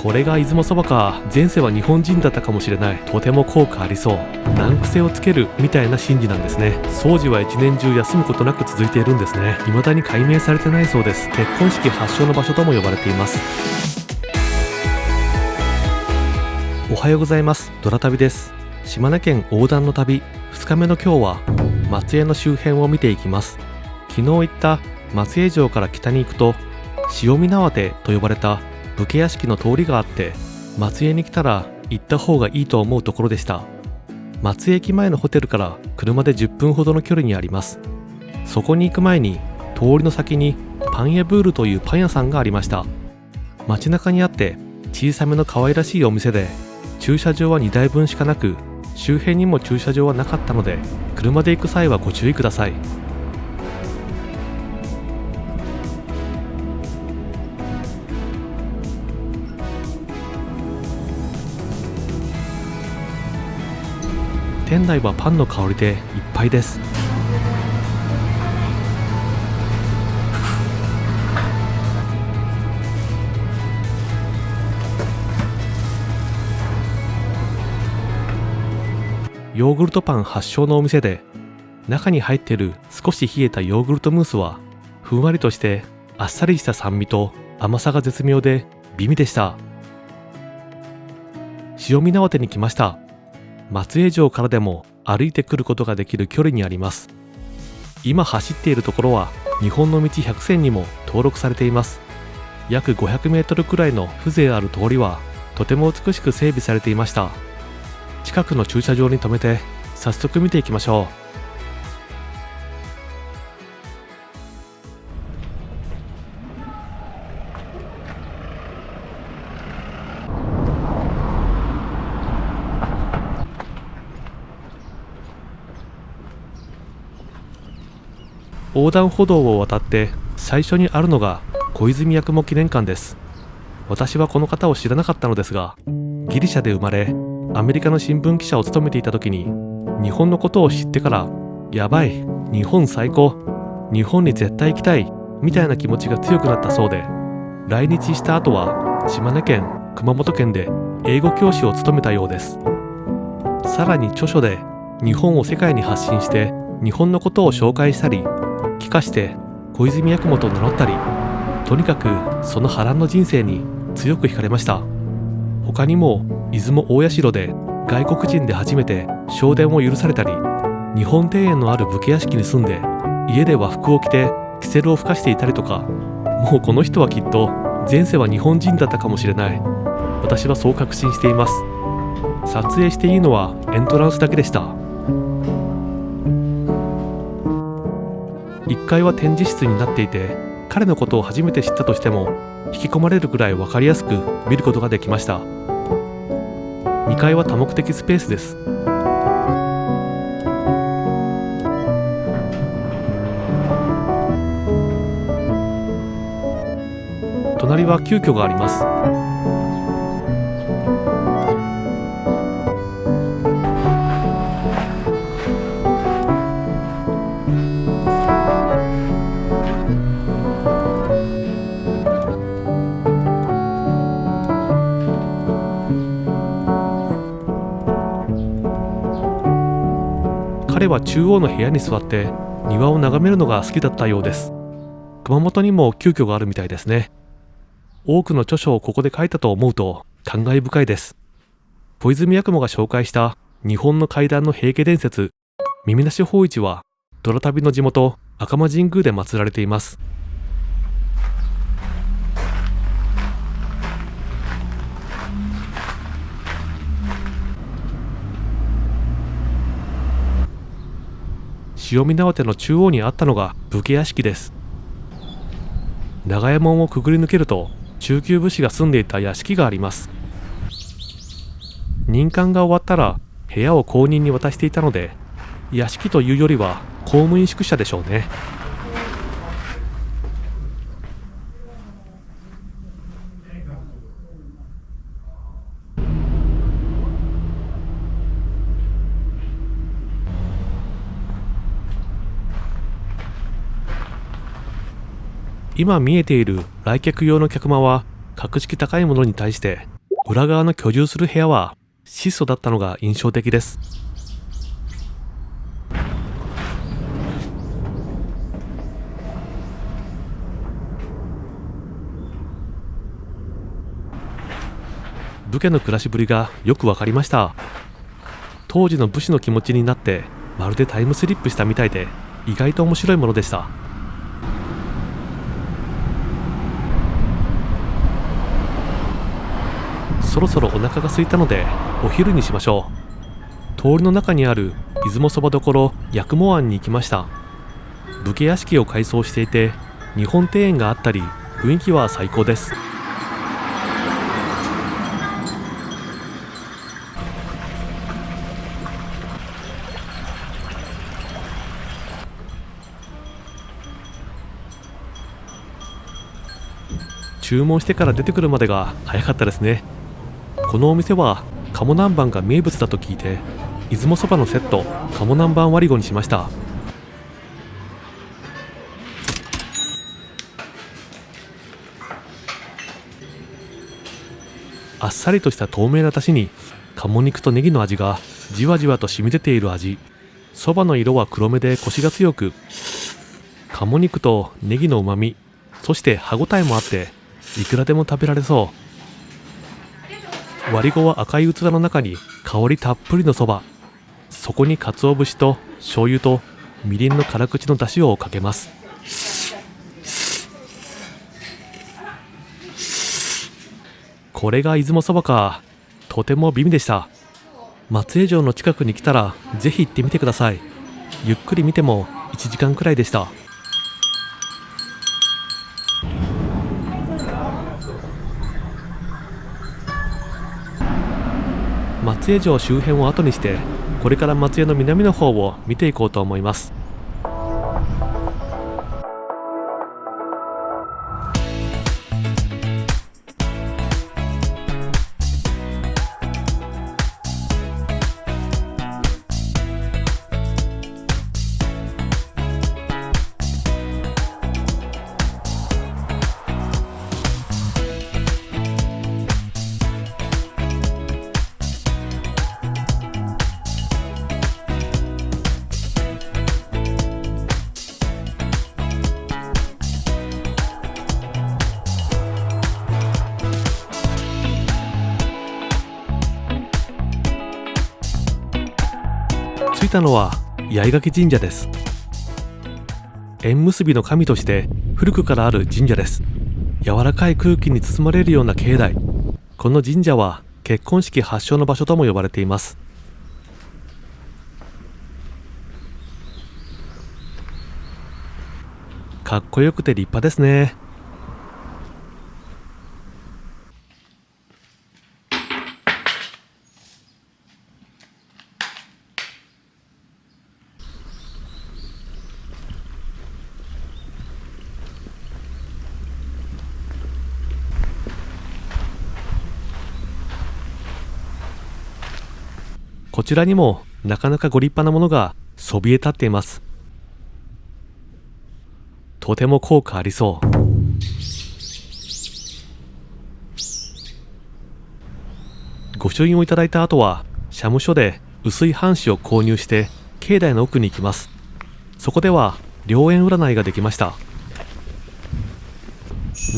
これが出雲そばか。前世は日本人だったかもしれない。とても効果ありそう。難癖をつけるみたいな神事なんですね。掃除は一年中休むことなく続いているんですね。未だに解明されてないそうです。結婚式発祥の場所とも呼ばれています。おはようございます。ドラ旅です。島根県横断の旅2日目の今日は松江の周辺を見ていきます。昨日行った松江城から北に行くと塩見縄手と呼ばれた武家屋敷の通りがあって、松江に来たら行った方がいいと思うところでした。松江駅前のホテルから車で10分ほどの距離にあります。そこに行く前に通りの先にパンエブールというパン屋さんがありました。街中にあって小さめの可愛らしいお店で、駐車場は2台分しかなく、周辺にも駐車場はなかったので、車で行く際はご注意ください。店内はパンの香りでいっぱいです。ヨーグルトパン発祥のお店で、中に入っている少し冷えたヨーグルトムースはふんわりとしてあっさりした酸味と甘さが絶妙で美味でした。塩見縄手に来ました。松江城からでも歩いてくることができる距離にあります。今走っているところは日本の道100選にも登録されています。約500メートルくらいの風情ある通りはとても美しく整備されていました。近くの駐車場に停めて早速見ていきましょう。横断歩道を渡って最初にあるのが小泉八雲記念館です。私はこの方を知らなかったのですが、ギリシャで生まれアメリカの新聞記者を務めていた時に日本のことを知ってから、やばい、日本最高、日本に絶対行きたいみたいな気持ちが強くなったそうで、来日した後は島根県、熊本県で英語教師を務めたようです。さらに著書で日本を世界に発信して日本のことを紹介したり、帰化して小泉八雲と名乗ったり、とにかくその波乱の人生に強く惹かれました。他にも出雲大社で外国人で初めて昇殿を許されたり、日本庭園のある武家屋敷に住んで家で和服を着てキセルを吹かしていたりとか、もうこの人はきっと前世は日本人だったかもしれない。私はそう確信しています。撮影していいのはエントランスだけでした。1階は展示室になっていて、彼のことを初めて知ったとしても引き込まれるくらい分かりやすく見ることができました。2階は多目的スペースです。隣は急遽があります。彼は中央の部屋に座って庭を眺めるのが好きだったようです。熊本にも急遽があるみたいですね。多くの著書をここで書いたと思うと感慨深いです。小泉八雲が紹介した日本の怪談の平家伝説、耳なし芳一はドラ旅の地元赤間神宮で祀られています。塩見縄手の中央にあったのが武家屋敷です。長屋門をくぐり抜けると中級武士が住んでいた屋敷があります。任官が終わったら部屋を後任に渡していたので、屋敷というよりは公務員宿舎でしょうね。今見えている来客用の客間は格式高いものに対して裏側の居住する部屋は質素だったのが印象的です。武家の暮らしぶりがよくわかりました。当時の武士の気持ちになってまるでタイムスリップしたみたいで意外と面白いものでした。そろそろお腹が空いたのでお昼にしましょう。通りの中にある出雲そばどころ八雲庵に行きました。武家屋敷を改装していて日本庭園があったり雰囲気は最高です。注文してから出てくるまでが早かったですね。このお店は鴨南蛮が名物だと聞いて出雲そばのセット鴨南蛮割り子にしました。あっさりとした透明な出汁に鴨肉とネギの味がじわじわと染み出ている味。そばの色は黒めでコシが強く、鴨肉とネギのうまみ、そして歯ごたえもあっていくらでも食べられそう。割り子は赤い器の中に香りたっぷりのそば、そこに鰹節と醤油とみりんの辛口の出汁をかけます。これが出雲そばか。とても美味でした。松江城の近くに来たらぜひ行ってみてください。ゆっくり見ても1時間くらいでした。松江城周辺を後にしてこれから松江の南の方を見ていこうと思います。着いたのは八重垣神社です。縁結びの神として古くからある神社です。柔らかい空気に包まれるような境内。この神社は結婚式発祥の場所とも呼ばれています。かっこよくて立派ですね。こちらにもなかなかご立派なものがそびえ立っています。とても効果ありそう。御朱印をいただいた後は社務所で薄い半紙を購入して境内の奥に行きます。そこでは良縁占いができました。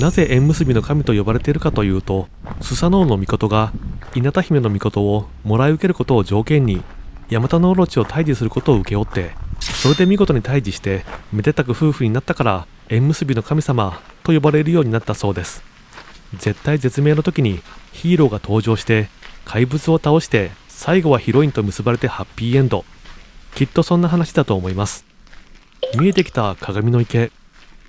なぜ縁結びの神と呼ばれているかというと、スサノオノミコトが稲田姫のミコトをもらい受けることを条件にヤマタノオロチを退治することを請け負って、それで見事に退治してめでたく夫婦になったから縁結びの神様と呼ばれるようになったそうです。絶体絶命の時にヒーローが登場して怪物を倒して最後はヒロインと結ばれてハッピーエンド。きっとそんな話だと思います。見えてきた鏡の池、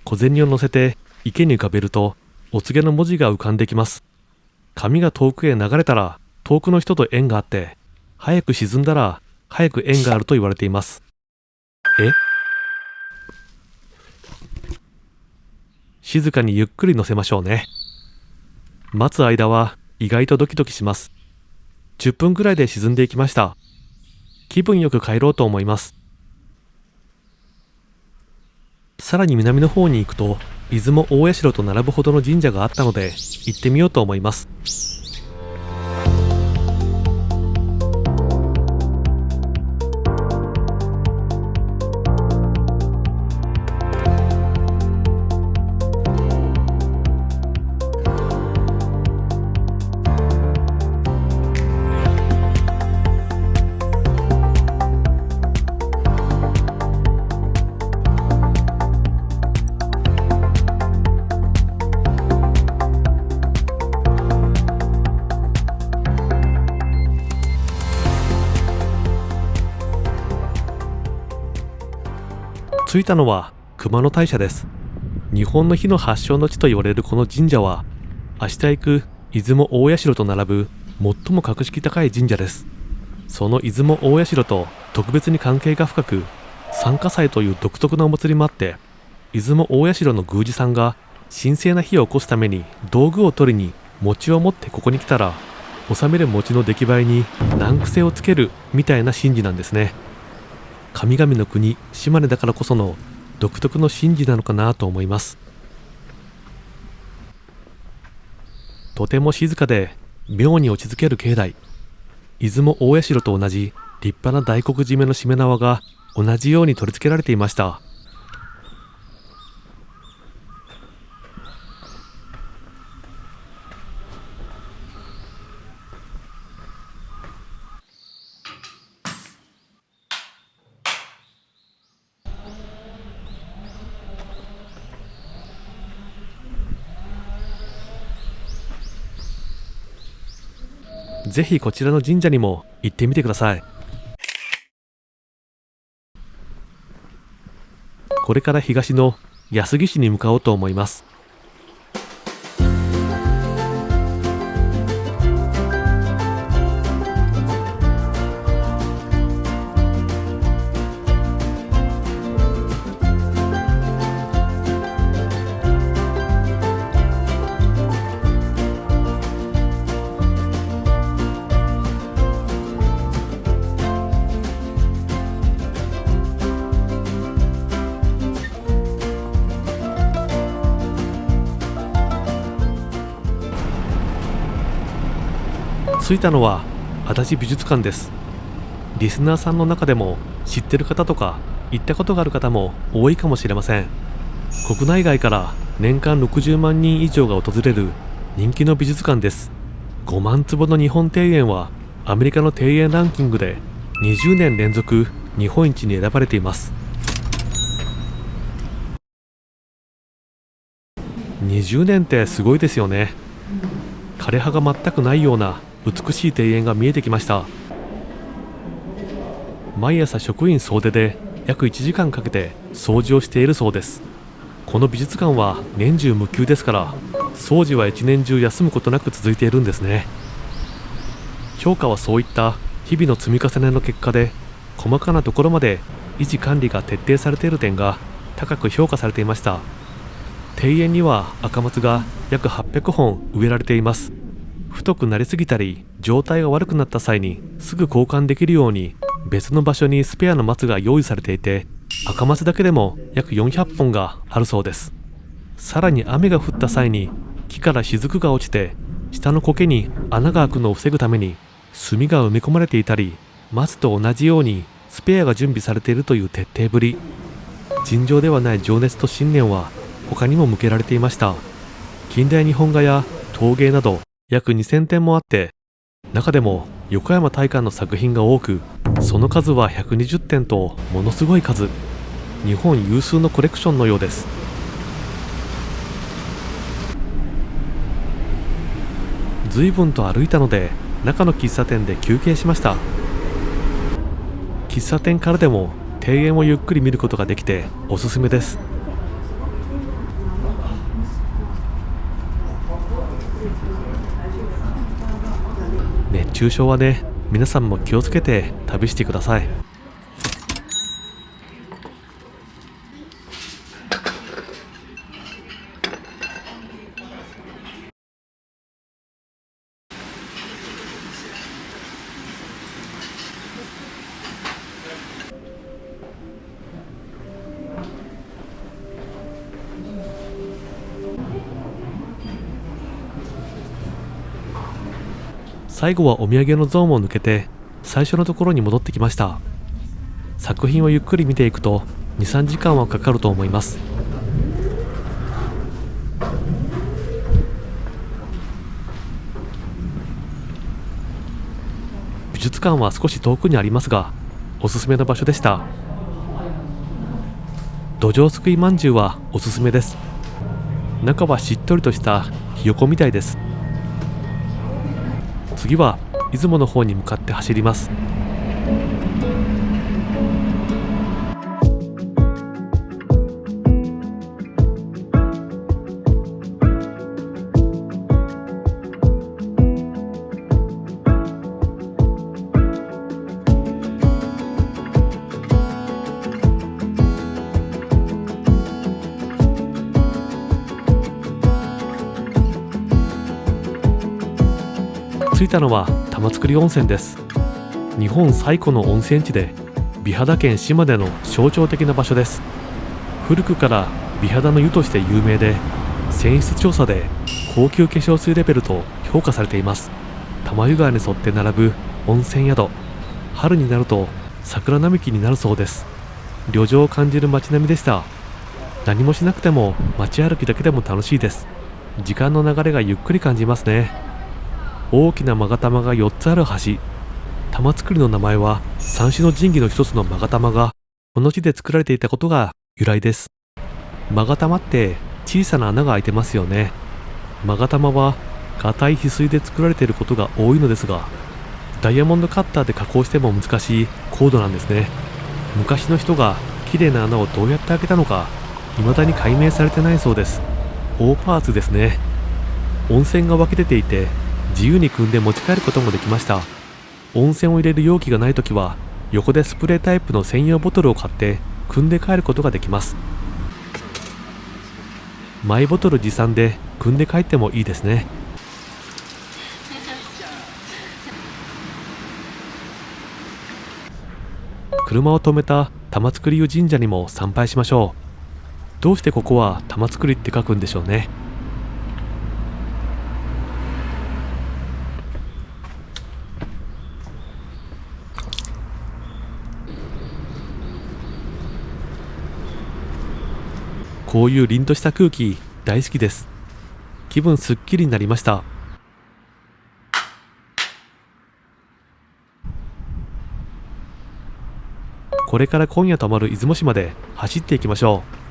小銭を乗せて池に浮かべるとお告げの文字が浮かんできます。紙が遠くへ流れたら遠くの人と縁があって、早く沈んだら早く縁があると言われています。静かにゆっくり乗せましょうね。待つ間は意外とドキドキします。10分くらいで沈んでいきました。気分よく帰ろうと思います。さらに南の方に行くと出雲大社と並ぶほどの神社があったので行ってみようと思います。着いたのは熊野大社です。日本の火の発祥の地と言われるこの神社は、明日行く出雲大社と並ぶ最も格式高い神社です。その出雲大社と特別に関係が深く、三火祭という独特なお祭りもあって、出雲大社の宮司さんが神聖な火を起こすために道具を取りに餅を持ってここに来たら、納める餅の出来栄えに難癖をつけるみたいな神事なんですね。神々の国島根だからこその独特の神事なのかなと思います。とても静かで妙に落ち着ける境内。出雲大社と同じ立派な大黒締めのしめ縄が同じように取り付けられていました。ぜひこちらの神社にも行ってみてください。これから東の安来市に向かおうと思います。着いたのは足立美術館です。リスナーさんの中でも知ってる方とか行ったことがある方も多いかもしれません。国内外から年間60万人以上が訪れる人気の美術館です。5万坪の日本庭園はアメリカの庭園ランキングで20年連続日本一に選ばれています。20年ってすごいですよね。枯れ葉が全くないような美しい庭園が見えてきました。毎朝職員総出で約1時間かけて掃除をしているそうです。この美術館は年中無休ですから、掃除は一年中休むことなく続いているんですね。評価はそういった日々の積み重ねの結果で、細かなところまで維持管理が徹底されている点が高く評価されていました。庭園には赤松が約800本植えられています。太くなりすぎたり状態が悪くなった際にすぐ交換できるように別の場所にスペアの松が用意されていて、赤松だけでも約400本があるそうです。さらに雨が降った際に木から雫が落ちて下の苔に穴が開くのを防ぐために炭が埋め込まれていたり、松と同じようにスペアが準備されているという徹底ぶり。尋常ではない情熱と信念は他にも向けられていました。近代日本画や陶芸など約2000点もあって、中でも横山大観の作品が多く、その数は120点とものすごい数。日本有数のコレクションのようです。随分と歩いたので中の喫茶店で休憩しました。喫茶店からでも庭園をゆっくり見ることができておすすめです。熱中症はね、皆さんも気をつけて旅してください。最後はお土産のゾーンを抜けて最初のところに戻ってきました。作品をゆっくり見ていくと 2,3 時間はかかると思います。美術館は少し遠くにありますがおすすめの場所でした。どじょうすくいまんじゅうはおすすめです。中はしっとりとしたひよこみたいです。次は出雲の方に向かって走ります。着いたのは玉造温泉です。日本最古の温泉地で美肌県島根の象徴的な場所です。古くから美肌の湯として有名で、泉質調査で高級化粧水レベルと評価されています。玉湯川に沿って並ぶ温泉宿、春になると桜並木になるそうです。旅情を感じる街並みでした。何もしなくても街歩きだけでも楽しいです。時間の流れがゆっくり感じますね。大きな勾玉が4つある橋、玉造の名前は三種の神器の一つの勾玉がこの地で作られていたことが由来です。勾玉って小さな穴が開いてますよね。勾玉は硬い翡翠で作られていることが多いのですが、ダイヤモンドカッターで加工しても難しい高度なんですね。昔の人が綺麗な穴をどうやって開けたのか未だに解明されてないそうです。大パーツですね。温泉が湧き出ていて自由に汲んで持ち帰ることもできました。温泉を入れる容器がないときは横でスプレータイプの専用ボトルを買って汲んで帰ることができます。マイボトル持参で汲んで帰ってもいいですね。車を止めた玉造湯神社にも参拝しましょう。どうしてここは玉造って書くんでしょうね。こういう凛とした空気大好きです。気分すっきりになりました。これから今夜泊まる出雲市まで走っていきましょう。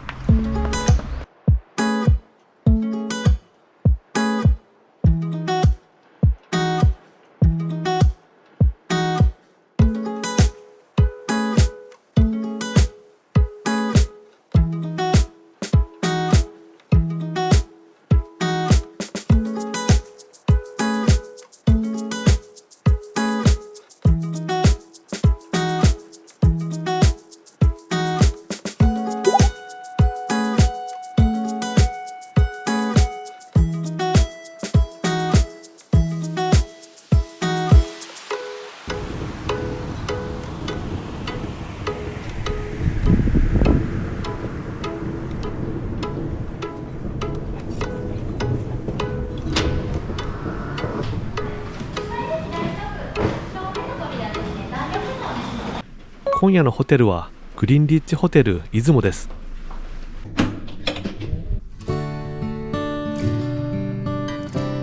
今夜のホテルはグリーンリッチホテル出雲です。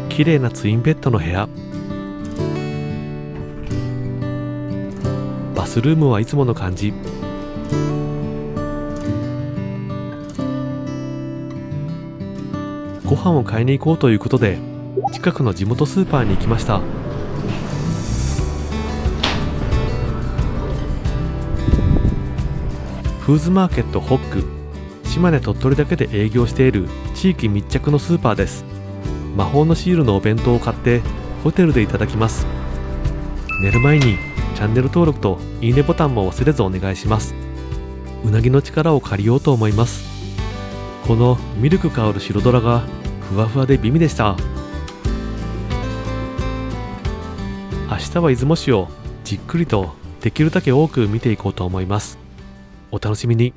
綺麗なツインベッドの部屋、バスルームはいつもの感じ。ご飯を買いに行こうということで近くの地元スーパーに行きました。フーズマーケットホック、島根鳥取だけで営業している地域密着のスーパーです。魔法のシールのお弁当を買ってホテルでいただきます。寝る前にチャンネル登録といいねボタンも忘れずお願いします。うなぎの力を借りようと思います。このミルク香る白ドラがふわふわで美味でした。明日は出雲市をじっくりとできるだけ多く見ていこうと思います。お楽しみに。